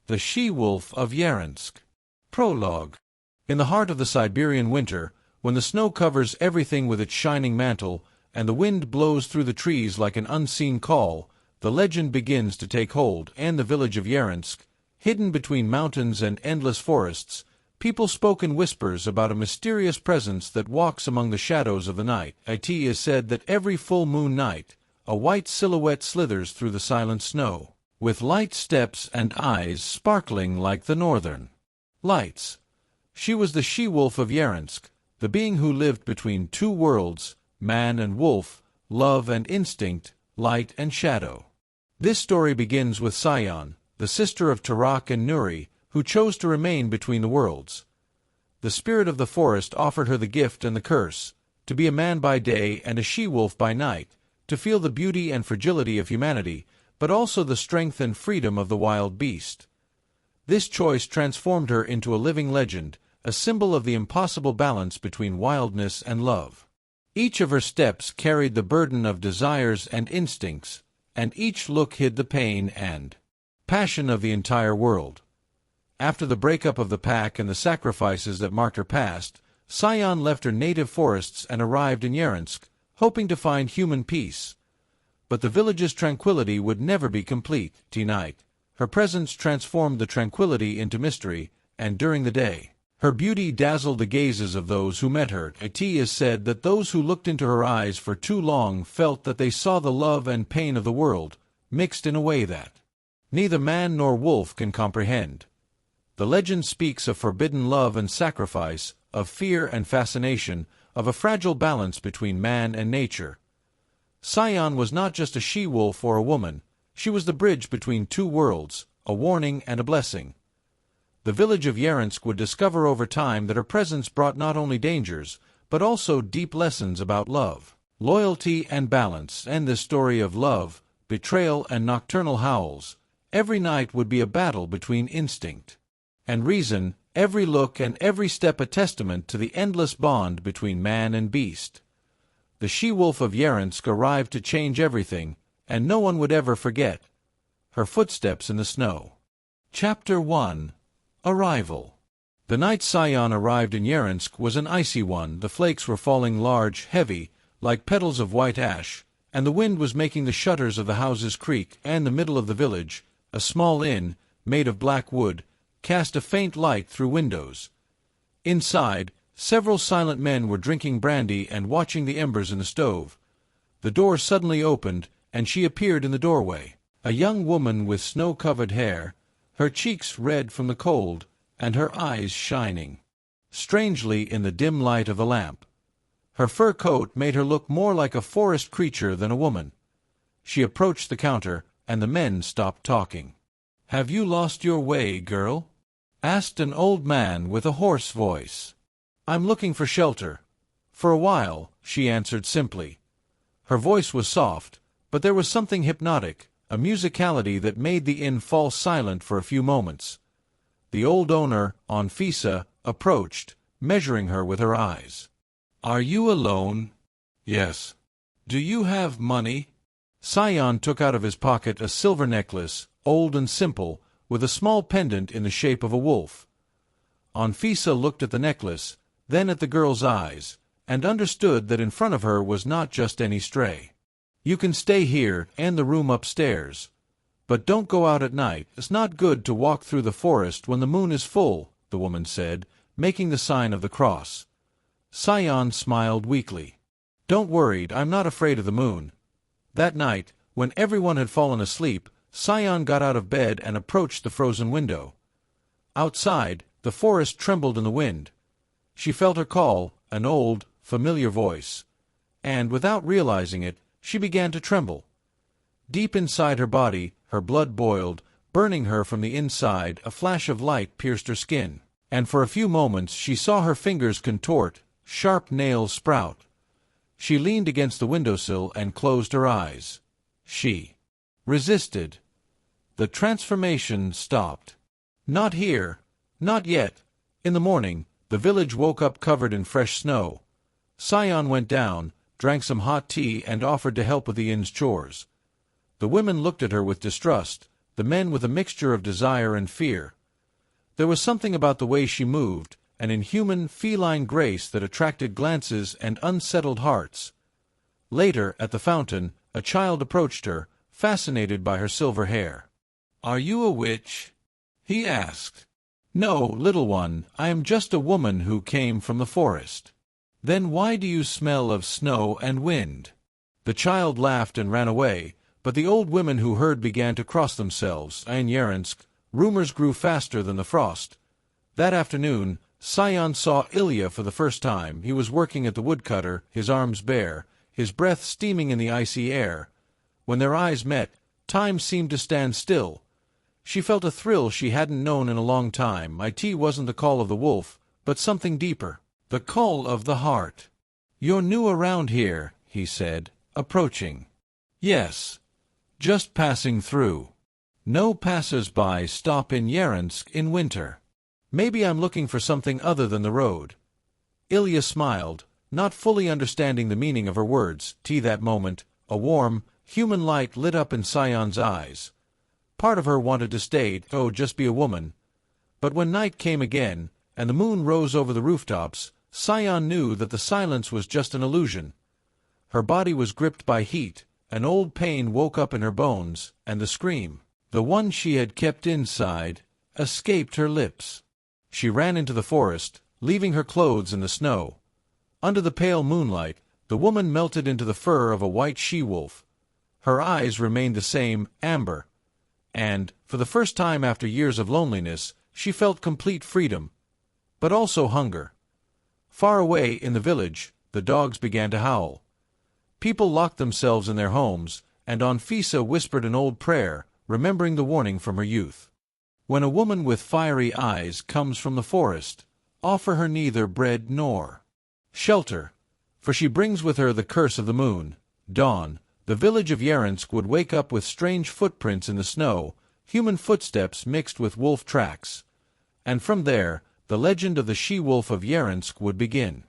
The She-Wolf of Yaransk. Prologue. In the heart of the Siberian winter, when the snow covers everything with its shining mantle, and the wind blows through the trees like an unseen call, the legend begins to take hold, and the village of Yaransk, hidden between mountains and endless forests, people spoke in whispers about a mysterious presence that walks among the shadows of the night. It is said that every full moon night, a white silhouette slithers through the silent snow, with light steps and eyes sparkling like the northern lights. She was the she-wolf of Yaransk, the being who lived between two worlds, man and wolf, love and instinct, light and shadow. This story begins with Sayan, the sister of 𝖭𝖃 and 𝖭𝖃, who chose to remain between the worlds. The spirit of the forest offered her the gift and the curse, to be a man by day and a she-wolf by night, to feel the beauty and fragility of humanity, but also the strength and freedom of the wild beast. This choice transformed her into a living legend, a symbol of the impossible balance between wildness and love. Each of her steps carried the burden of desires and instincts, and each look hid the pain and passion of the entire world. After the breakup of the pack and the sacrifices that marked her past, Sayan left her native forests and arrived in Yaransk, hoping to find human peace. But the village's tranquility would never be complete. Tonight, her presence transformed the tranquility into mystery, and during the day, her beauty dazzled the gazes of those who met her. It is said that those who looked into her eyes for too long felt that they saw the love and pain of the world, mixed in a way that neither man nor wolf can comprehend. The legend speaks of forbidden love and sacrifice, of fear and fascination, of a fragile balance between man and nature. Sayan was not just a she-wolf or a woman, she was the bridge between two worlds, a warning and a blessing. The village of Yaransk would discover over time that her presence brought not only dangers, but also deep lessons about love, loyalty and balance, and this story of love, betrayal and nocturnal howls. Every night would be a battle between instinct and reason, every look and every step a testament to the endless bond between man and beast. The she-wolf of Yaransk arrived to change everything, and no one would ever forget her footsteps in the snow. Chapter 1. Arrival. The night Sayan arrived in Yaransk was an icy one. The flakes were falling large, heavy, like petals of white ash, and the wind was making the shutters of the houses creak, and the middle of the village, a small inn, made of black wood, cast a faint light through windows. Inside, several silent men were drinking brandy and watching the embers in the stove. The door suddenly opened, and she appeared in the doorway, a young woman with snow-covered hair, her cheeks red from the cold, and her eyes shining strangely in the dim light of the lamp. Her fur coat made her look more like a forest creature than a woman. She approached the counter, and the men stopped talking. "Have you lost your way, girl?" asked an old man with a hoarse voice. "I'm looking for shelter. For a while," she answered simply. Her voice was soft, but there was something hypnotic, a musicality that made the inn fall silent for a few moments. The old owner, Anfisa, approached, measuring her with her eyes. "Are you alone?" "Yes." "Do you have money?" Sayan took out of his pocket a silver necklace, old and simple, with a small pendant in the shape of a wolf. Anfisa looked at the necklace, then at the girl's eyes, and understood that in front of her was not just any stray. "You can stay here and the room upstairs. But don't go out at night. It's not good to walk through the forest when the moon is full," the woman said, making the sign of the cross. Sayan smiled weakly. "Don't worry, I'm not afraid of the moon." That night, when everyone had fallen asleep, Sayan got out of bed and approached the frozen window. Outside, the forest trembled in the wind. She felt her call, an old, familiar voice. And, without realizing it, she began to tremble. Deep inside her body, her blood boiled, burning her from the inside. A flash of light pierced her skin, and for a few moments she saw her fingers contort, sharp nails sprout. She leaned against the windowsill and closed her eyes. She resisted. The transformation stopped. Not here. Not yet. In the morning, the village woke up covered in fresh snow. Sayan went down, drank some hot tea, and offered to help with the inn's chores. The women looked at her with distrust. the men with a mixture of desire and fear. There was something about the way she moved, an inhuman, feline grace that attracted glances and unsettled hearts. Later, at the fountain, a child approached her, fascinated by her silver hair. "Are you a witch?" he asked. "No, little one, I am just a woman who came from the forest." "Then why do you smell of snow and wind?" The child laughed and ran away, but the old women who heard began to cross themselves. In Yaransk, rumors grew faster than the frost. That afternoon, Sayan saw Ilya for the first time. He was working at the woodcutter, his arms bare, his breath steaming in the icy air. When their eyes met, time seemed to stand still. She felt a thrill she hadn't known in a long time. It wasn't the call of the wolf, but something deeper. The call of the heart. "You're new around here," he said, approaching. "Yes. Just passing through. No passers-by stop in Yaransk in winter. Maybe I'm looking for something other than the road." Ilya smiled, not fully understanding the meaning of her words. That moment, a warm, human light lit up in Sayan's eyes. Part of her wanted to stay, just be a woman. But when night came again, and the moon rose over the rooftops, Sayan knew that the silence was just an illusion. Her body was gripped by heat, an old pain woke up in her bones, and the scream, the one she had kept inside, escaped her lips. She ran into the forest, leaving her clothes in the snow. Under the pale moonlight, the woman melted into the fur of a white she-wolf. Her eyes remained the same, amber. And, for the first time after years of loneliness, she felt complete freedom, but also hunger. Far away in the village, the dogs began to howl. People locked themselves in their homes, and Anfisa whispered an old prayer, remembering the warning from her youth. "When a woman with fiery eyes comes from the forest, offer her neither bread nor shelter, for she brings with her the curse of the moon." Dawn. The village of Yaransk would wake up with strange footprints in the snow, human footsteps mixed with wolf tracks. And from there, the legend of the she-wolf of Yaransk would begin.